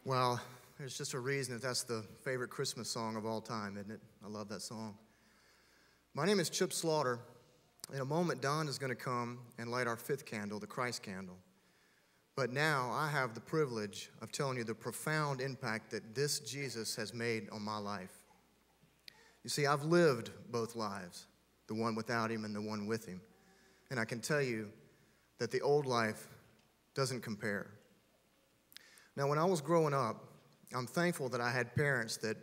Well, there's just a reason that that's the favorite Christmas song of all time, isn't it? I love that song. My name is Chip Slaughter. In a moment, Don is going to come and light our fifth candle, the Christ candle. But now I have the privilege of telling you the profound impact that this Jesus has made on my life. You see, I've lived both lives, the one without him and the one with him. And I can tell you that the old life doesn't compare. Now, when I was growing up, I'm thankful that I had parents that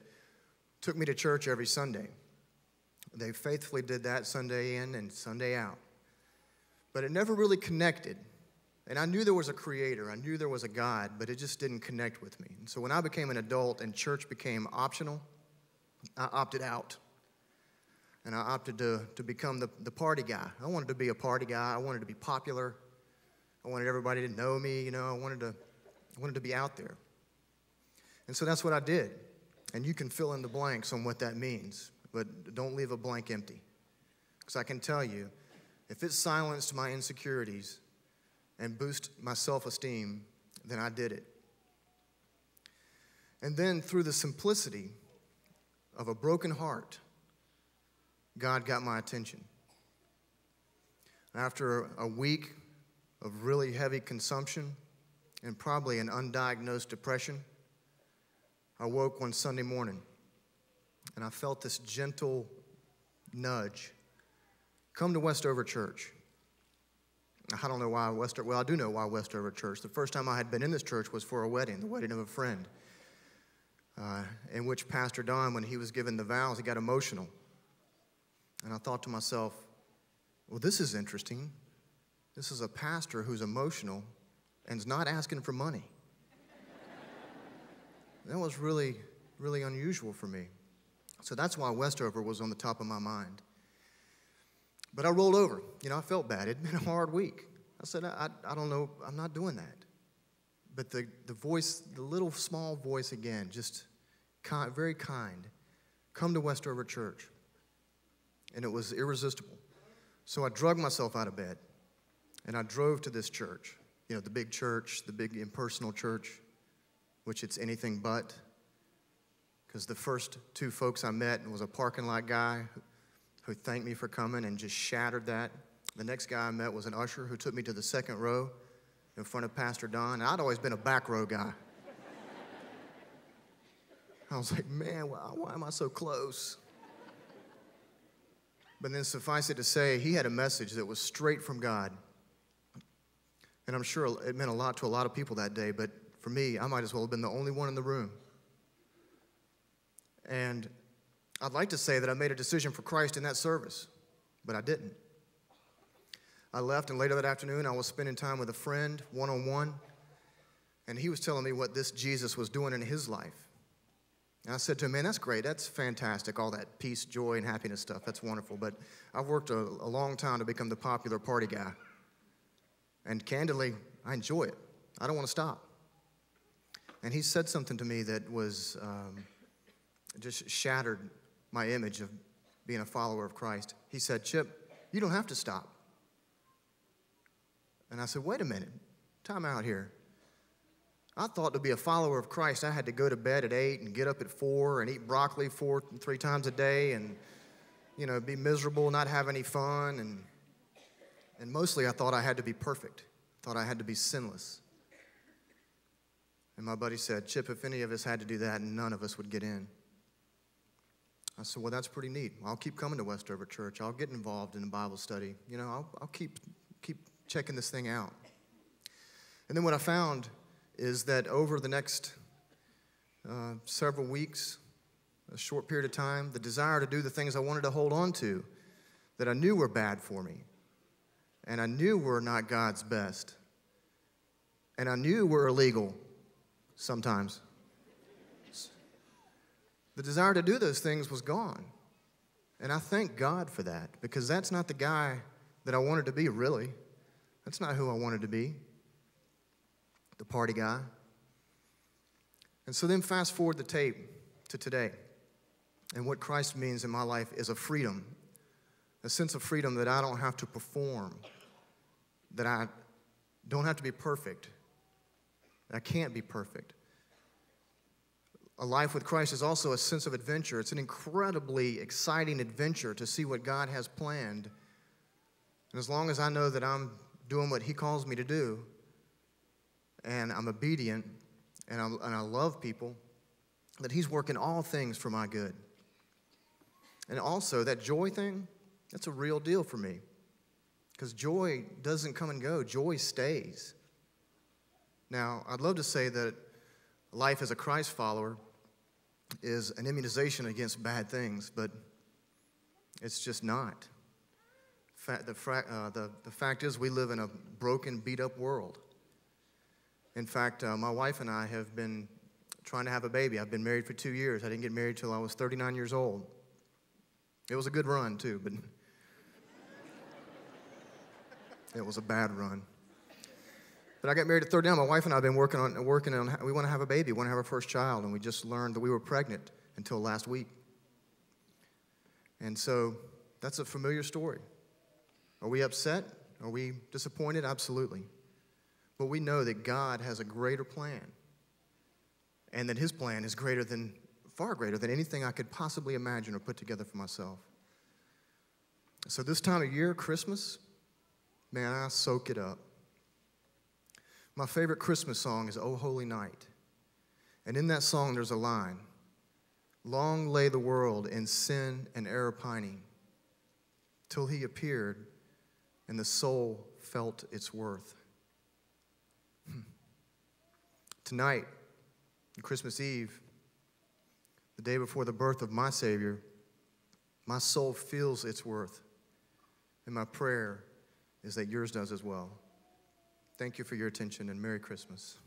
took me to church every Sunday. They faithfully did that Sunday in and Sunday out. But it never really connected. And I knew there was a creator. I knew there was a God, but it just didn't connect with me. And so when I became an adult and church became optional, I opted out. And I opted to become the party guy. I wanted to be a party guy. I wanted to be popular. I wanted everybody to know me. I wanted to be out there. And so that's what I did. And you can fill in the blanks on what that means, but don't leave a blank empty. Because I can tell you, if it silenced my insecurities and boosted my self-esteem, then I did it. And then through the simplicity of a broken heart, God got my attention. After a week of really heavy consumption and probably an undiagnosed depression, I woke one Sunday morning and I felt this gentle nudge. Come to Westover Church. I don't know why I do know why Westover Church. The first time I had been in this church was for a wedding, the wedding of a friend, in which Pastor Don, when he was given the vows, he got emotional. And I thought to myself, well, this is interesting. This is a pastor who's emotional and is not asking for money. That was really, really unusual for me. So that's why Westover was on the top of my mind. But I rolled over. I felt bad. It'd been a hard week. I said, I don't know, I'm not doing that. But the voice, the little small voice again, just very kind, come to Westover Church. And it was irresistible. So I drug myself out of bed, and I drove to this church, the big church, the big impersonal church, which it's anything but. Because the first two folks I met was a parking lot guy who thanked me for coming and just shattered that. The next guy I met was an usher who took me to the second row in front of Pastor Don. And I'd always been a back row guy. I was like, man, why am I so close? But then suffice it to say, he had a message that was straight from God. And I'm sure it meant a lot to a lot of people that day, but for me, I might as well have been the only one in the room. And I'd like to say that I made a decision for Christ in that service, but I didn't. I left, and later that afternoon, I was spending time with a friend, one-on-one, and he was telling me what this Jesus was doing in his life. And I said to him, man, that's great. That's fantastic, all that peace, joy, and happiness stuff. That's wonderful. But I've worked a long time to become the popular party guy. And candidly, I enjoy it. I don't want to stop. And he said something to me that was just shattered my image of being a follower of Christ. He said, Chip, you don't have to stop. And I said, wait a minute. Time out here. I thought to be a follower of Christ, I had to go to bed at 8 and get up at 4 and eat broccoli 3 times a day and, be miserable, not have any fun. And mostly I thought I had to be perfect. Thought I had to be sinless. And my buddy said, Chip, if any of us had to do that, none of us would get in. I said, well, that's pretty neat. I'll keep coming to Westover Church. I'll get involved in the Bible study. I'll keep checking this thing out. And then what I found is that over the next several weeks, a short period of time, the desire to do the things I wanted to hold on to that I knew were bad for me, and I knew were not God's best, and I knew were illegal sometimes. The desire to do those things was gone, and I thank God for that, because that's not the guy that I wanted to be, really. That's not who I wanted to be. The party guy. And so then fast forward the tape to today. And what Christ means in my life is a freedom, a sense of freedom that I don't have to perform, that I don't have to be perfect. I can't be perfect. a life with Christ is also a sense of adventure. It's an incredibly exciting adventure to see what God has planned. And as long as I know that I'm doing what He calls me to do, and I'm obedient, and I love people, that He's working all things for my good. And also, that joy thing, that's a real deal for me. Because joy doesn't come and go. Joy stays. Now, I'd love to say that life as a Christ follower is an immunization against bad things, but it's just not. The fact is we live in a broken, beat-up world. In fact, my wife and I have been trying to have a baby. I've been married for 2 years. I didn't get married till I was 39 years old. It was a good run, too, but it was a bad run. But I got married at 39. My wife and I have been working on, we want to have a baby. We want to have our first child, and we just learned that we were pregnant until last week. And so that's a familiar story. Are we upset? Are we disappointed? Absolutely. But we know that God has a greater plan, and that His plan is far greater than anything I could possibly imagine or put together for myself. So this time of year, Christmas, man, I soak it up. My favorite Christmas song is "O Holy Night." And in that song, there's a line, "Long lay the world in sin and error pining, till He appeared, and the soul felt its worth." Tonight, on Christmas Eve, the day before the birth of my Savior, my soul feels its worth. And my prayer is that yours does as well. Thank you for your attention, and Merry Christmas.